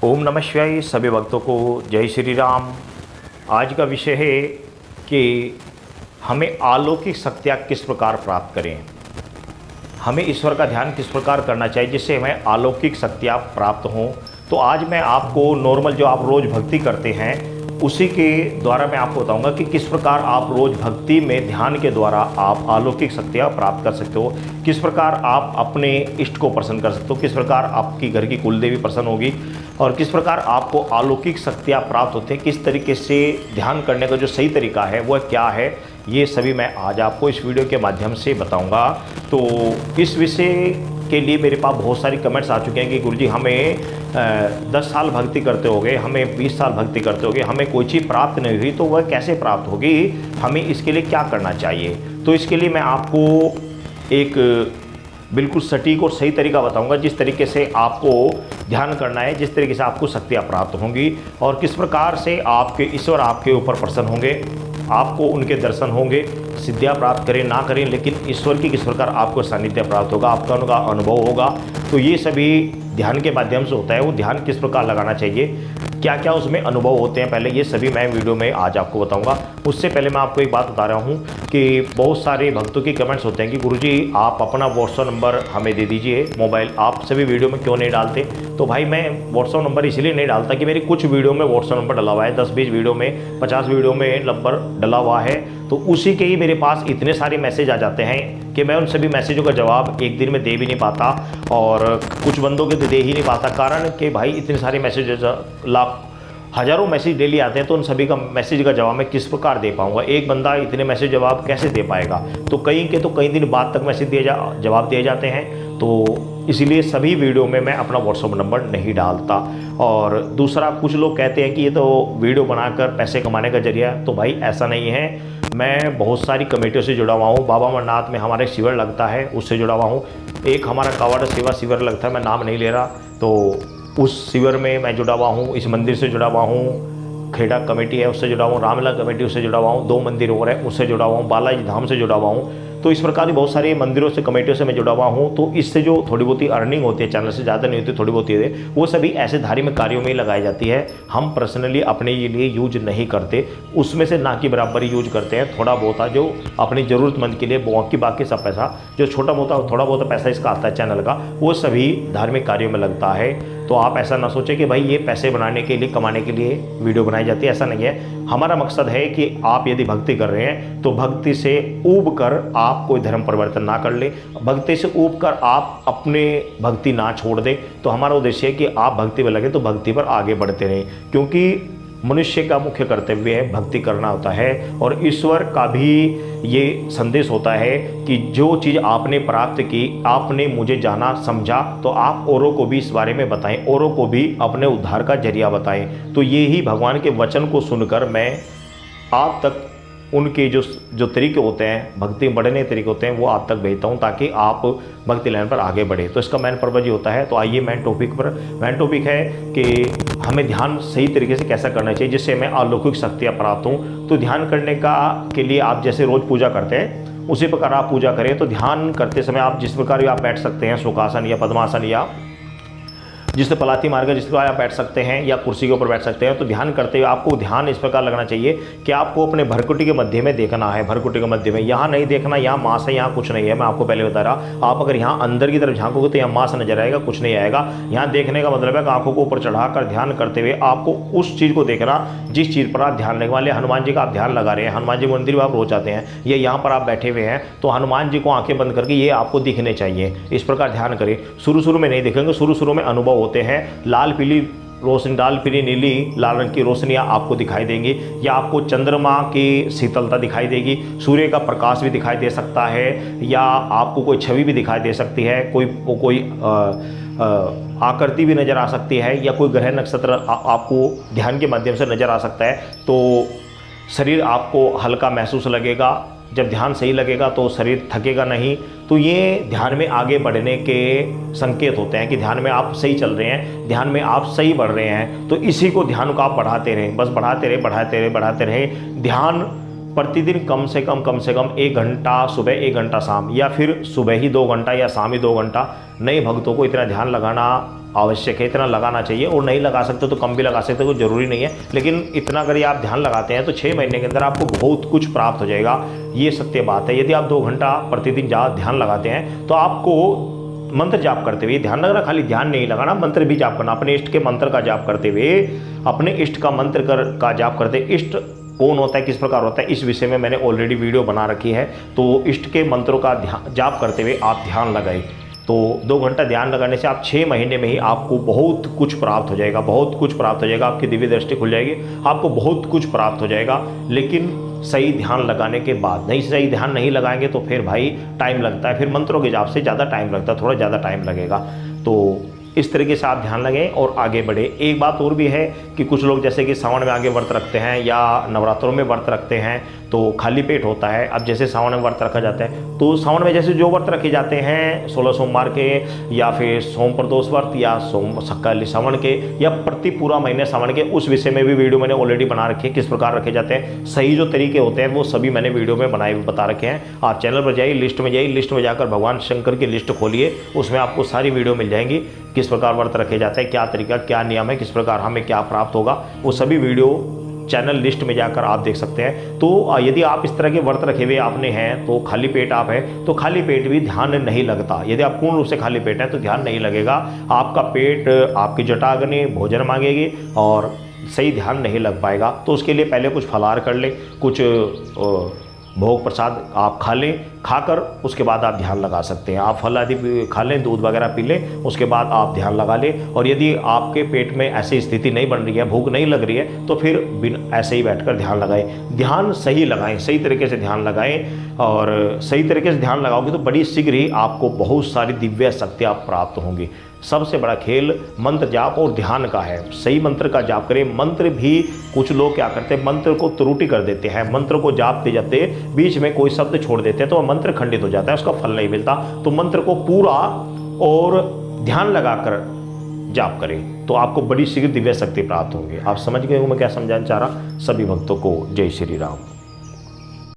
ओम नमः शिवाय। सभी भक्तों को जय श्री राम। आज का विषय है कि हमें अलौकिक शक्तियाँ किस प्रकार प्राप्त करें, हमें ईश्वर का ध्यान किस प्रकार करना चाहिए जिससे हमें अलौकिक शक्तियाँ प्राप्त हों। तो आज मैं आपको नॉर्मल जो आप रोज़ भक्ति करते हैं उसी के द्वारा मैं आपको बताऊंगा कि किस प्रकार आप रोज़ भक्ति में ध्यान के द्वारा आप अलौकिक शक्तियाँ प्राप्त कर सकते हो, किस प्रकार आप अपने इष्ट को प्रसन्न कर सकते हो, किस प्रकार आपकी घर की कुलदेवी प्रसन्न होगी और किस प्रकार आपको अलौकिक शक्तियाँ प्राप्त होती हैं, किस तरीके से ध्यान करने का जो सही तरीका है वह क्या है, ये सभी मैं आज आपको इस वीडियो के माध्यम से बताऊंगा। तो इस विषय के लिए मेरे पास बहुत सारी कमेंट्स आ चुके हैं कि गुरुजी हमें 10 साल भक्ति करते होगे, हमें 20 साल भक्ति करते होगे, हमें कोई चीज़ प्राप्त नहीं हुई, तो वह कैसे प्राप्त होगी, हमें इसके लिए क्या करना चाहिए। तो इसके लिए मैं आपको एक बिल्कुल सटीक और सही तरीका बताऊंगा जिस तरीके से आपको ध्यान करना है, जिस तरीके से आपको शक्तियाँ प्राप्त होंगी और किस प्रकार से आपके ईश्वर आपके ऊपर प्रसन्न होंगे, आपको उनके दर्शन होंगे, सिद्धियाँ प्राप्त करें ना करें, लेकिन ईश्वर की किस प्रकार आपको सानिध्य प्राप्त होगा, आपका उनका अनुभव होगा। तो ये सभी ध्यान के माध्यम से होता है। वो ध्यान किस प्रकार लगाना चाहिए, क्या क्या उसमें अनुभव होते हैं, पहले ये सभी मैं वीडियो में आज आपको बताऊंगा। उससे पहले मैं आपको एक बात बता रहा हूँ कि बहुत सारे भक्तों की कमेंट्स होते हैं कि गुरुजी आप अपना व्हाट्सअप नंबर हमें दे दीजिए मोबाइल, आप सभी वीडियो में क्यों नहीं डालते। तो भाई मैं व्हाट्सअप नंबर इसलिए नहीं डालता कि मेरी कुछ वीडियो में व्हाट्सअप नंबर डला हुआ है, 10-20 वीडियो में 50 वीडियो में नंबर डला हुआ है, तो उसी के ही मेरे पास इतने सारे मैसेज आ जाते हैं कि मैं उन सभी मैसेजों का जवाब एक दिन में दे भी नहीं पाता और कुछ बंदों के दे ही नहीं पाता। कारण कि भाई इतने सारे मैसेज लाख हज़ारों मैसेज डेली आते हैं, तो उन सभी का मैसेज का जवाब मैं किस प्रकार दे पाऊंगा, एक बंदा इतने मैसेज जवाब कैसे दे पाएगा। तो कई दिन बाद तक मैसेज जवाब दिए जाते हैं, तो इसीलिए सभी वीडियो में मैं अपना व्हाट्सअप नंबर नहीं डालता। और दूसरा, कुछ लोग कहते हैं कि ये तो वीडियो बनाकर पैसे कमाने का जरिया है, तो भाई ऐसा नहीं है। मैं बहुत सारी कमेटियों से जुड़ा हुआ हूँ। बाबा अमरनाथ में हमारा एक शिविर लगता है, उससे जुड़ा हुआ हूँ। एक हमारा कावड़ सेवा शिविर लगता है, मैं नाम नहीं ले रहा, तो उस शिविर में मैं जुड़ा हुआ हूँ। इस मंदिर से जुड़ा हुआ हूँ, खेड़ा कमेटी है उससे जुड़ा हुआ हूँ, रामला कमेटी उससे जुड़ा हुआ हूँ, 2 मंदिर और है उससे जुड़ा हुआ हूँ, बालाजी धाम से जुड़ा हुआ हूँ। तो इस प्रकार की बहुत सारे मंदिरों से कमेटियों से मैं जुड़ा हुआ हूँ। तो इससे जो थोड़ी बहुत ही अर्निंग होती है, चैनल से ज़्यादा नहीं होती, थोड़ी बहुत ही है, वो सभी ऐसे धार्मिक कार्यों में ही लगाई जाती है। हम पर्सनली अपने लिए यूज नहीं करते, उसमें से ना कि बराबर यूज करते हैं। थोड़ा बहुत जो अपनी ज़रूरतमंद के लिए, बाकी सब पैसा जो छोटा बहुत थोड़ा बहुत पैसा इसका आता है चैनल का, वो सभी धार्मिक कार्यों में लगता है। तो आप ऐसा ना सोचें कि भाई ये पैसे बनाने के लिए, कमाने के लिए वीडियो बनाई जाती है, ऐसा नहीं है। हमारा मकसद है कि आप यदि भक्ति कर रहे हैं तो भक्ति से ऊब कर आप कोई धर्म परिवर्तन ना कर ले, भक्ति से ऊब कर आप अपने भक्ति ना छोड़ दें। तो हमारा उद्देश्य है कि आप भक्ति में लगे तो भक्ति पर आगे बढ़ते रहें, क्योंकि मनुष्य का मुख्य कर्तव्य है भक्ति करना होता है। और ईश्वर का भी ये संदेश होता है कि जो चीज़ आपने प्राप्त की, आपने मुझे जाना समझा, तो आप औरों को भी इस बारे में बताएं, औरों को भी अपने उद्धार का जरिया बताएं। तो ये ही भगवान के वचन को सुनकर मैं आप तक उनके जो तरीके होते हैं, भक्ति में बढ़ने के तरीके होते हैं, वो आप तक भेजता हूँ ताकि आप भक्ति लाइन पर आगे बढ़े। तो इसका मेन पर्पज ये होता है। तो आइए मेन टॉपिक है कि हमें ध्यान सही तरीके से कैसा करना चाहिए जिससे हमें अलौकिक शक्तियाँ प्राप्त हों। तो ध्यान करने के लिए आप जैसे रोज़ पूजा करते हैं उसी प्रकार आप पूजा करें। तो ध्यान करते समय आप जिस प्रकार भी आप बैठ सकते हैं, सुखासन या पद्मासन या जिससे पलाती मार्ग जिस प्रकार आप बैठ सकते हैं या कुर्सी के ऊपर बैठ सकते हैं। तो ध्यान करते हुए आपको ध्यान इस प्रकार लगना चाहिए कि आपको अपने भरकुटी के मध्य में देखना है। भरकुटी के मध्य में, यहाँ नहीं देखना यहाँ मांस है, यहाँ कुछ नहीं है। मैं आपको पहले बता रहा, आप अगर यहाँ अंदर की तरफ झांकोगे तो यहाँ मांस नजर आएगा, कुछ नहीं आएगा। यहाँ देखने का मतलब है कि आंखों को ऊपर चढ़ाकर ध्यान करते हुए आपको उस चीज़ को देखना जिस चीज़ पर आप ध्यान लगने वाले। हनुमान जी का आप ध्यान लगा रहे हैं, हनुमान जी मंदिर में आप रोज आते हैं, ये यहाँ पर आप बैठे हुए हैं, तो हनुमान जी को आंखें बंद करके ये आपको दिखने चाहिए। इस प्रकार ध्यान करें। शुरू में नहीं दिखेंगे, शुरू में अनुभव होते हैं। लाल पीली रोशनी, लाल पीली नीली लाल रंग की रोशनियाँ आपको दिखाई देंगी, या आपको चंद्रमा की शीतलता दिखाई देगी, सूर्य का प्रकाश भी दिखाई दे सकता है, या आपको कोई छवि भी दिखाई दे सकती है, कोई आकृति भी नज़र आ सकती है, या कोई ग्रह नक्षत्र आपको ध्यान के माध्यम से नज़र आ सकता है। तो शरीर आपको हल्का महसूस लगेगा। जब ध्यान सही लगेगा तो शरीर थकेगा नहीं। तो ये ध्यान में आगे बढ़ने के संकेत होते हैं कि ध्यान में आप सही चल रहे हैं, ध्यान में आप सही बढ़ रहे हैं। तो इसी को ध्यान को आप बढ़ाते रहें, बस बढ़ाते रहें। ध्यान प्रतिदिन कम से कम 1 घंटा सुबह, 1 घंटा शाम, या फिर सुबह ही 2 घंटा या शाम ही 2 घंटा। नए भक्तों को इतना ध्यान लगाना आवश्यक है, इतना लगाना चाहिए। और नहीं लगा सकते तो कम भी लगा सकते, कोई ज़रूरी नहीं है, लेकिन इतना अगर आप ध्यान लगाते हैं तो 6 महीने के अंदर आपको बहुत कुछ प्राप्त हो जाएगा। ये सत्य बात है। यदि आप 2 घंटा प्रतिदिन ध्यान लगाते हैं तो आपको मंत्र जाप करते हुए, ध्यान लगाना, खाली ध्यान नहीं लगाना, मंत्र भी जाप करना, अपने इष्ट के मंत्र का जाप करते हुए, अपने इष्ट का मंत्र का जाप करते। इष्ट कौन होता है, किस प्रकार होता है, इस विषय में मैंने ऑलरेडी वीडियो बना रखी है। तो इष्ट के मंत्रों का जाप करते हुए आप ध्यान लगाएं। तो 2 घंटा ध्यान लगाने से आप 6 महीने में ही आपको बहुत कुछ प्राप्त हो जाएगा, बहुत कुछ प्राप्त हो जाएगा। आपकी दिव्य दृष्टि खुल जाएगी, आपको बहुत कुछ प्राप्त हो जाएगा। लेकिन सही ध्यान लगाने के बाद, नहीं सही ध्यान नहीं लगाएंगे तो फिर भाई टाइम लगता है, फिर मंत्रों के जाप से ज़्यादा टाइम लगता है, थोड़ा ज़्यादा टाइम लगेगा। तो इस तरीके से आप ध्यान लगें और आगे बढ़े। एक बात और भी है कि कुछ लोग जैसे कि सावन में आगे व्रत रखते हैं या नवरात्रों में व्रत रखते हैं तो खाली पेट होता है। अब जैसे सावन में व्रत रखा जाता है तो सावन में जैसे जो व्रत रखे जाते हैं 16 सोमवार के, या फिर सोम प्रदोष व्रत, या सकल सावन के, या प्रति पूरा महीने सावन के, उस विषय में भी वीडियो मैंने ऑलरेडी बना रखी है। किस प्रकार रखे जाते हैं, सही जो तरीके होते हैं वो सभी मैंने वीडियो में बता रखे हैं। आप चैनल पर जाइए, लिस्ट में जाइए, लिस्ट में जाकर भगवान शंकर की लिस्ट खोलिए, उसमें आपको सारी वीडियो मिल जाएंगी। किस प्रकार व्रत रखे जाते हैं, क्या तरीका, क्या नियम है, किस प्रकार हमें क्या प्राप्त होगा, वो सभी वीडियो चैनल लिस्ट में जाकर आप देख सकते हैं। तो यदि आप इस तरह के व्रत रखे हुए आपने हैं तो खाली पेट आप हैं तो खाली पेट भी ध्यान नहीं लगता। यदि आप पूर्ण रूप से खाली पेट हैं तो ध्यान नहीं लगेगा, आपका पेट, आपकी जटाग्नि भोजन मांगेगी और सही ध्यान नहीं लग पाएगा। तो उसके लिए पहले कुछ फलाहार कर लें, कुछ भोग प्रसाद आप खा लें, खाकर उसके बाद आप ध्यान लगा सकते हैं। आप फल आदि खा लें, दूध वगैरह पी लें, उसके बाद आप ध्यान लगा लें। और यदि आपके पेट में ऐसी स्थिति नहीं बन रही है, भूख नहीं लग रही है, तो फिर बिन ऐसे ही बैठकर ध्यान लगाएं। ध्यान सही लगाएं, सही तरीके से ध्यान लगाएं, और सही तरीके से ध्यान लगाओगे तो बड़ी शीघ्र ही आपको बहुत सारी दिव्य शक्तियाँ प्राप्त होंगी। सबसे बड़ा खेल मंत्र जाप और ध्यान का है। सही मंत्र का जाप करें। मंत्र भी कुछ लोग क्या करते हैं, मंत्र को त्रुटि कर देते हैं, मंत्र को जापते जाते बीच में कोई शब्द छोड़ देते हैं तो मंत्र खंडित हो जाता है, उसका फल नहीं मिलता। तो मंत्र को पूरा और ध्यान लगाकर जाप करें तो आपको बड़ी शीघ्र दिव्य शक्ति प्राप्त होगी। आप समझ गए हो मैं क्या समझाना चाह रहा। सभी भक्तों को जय श्री राम।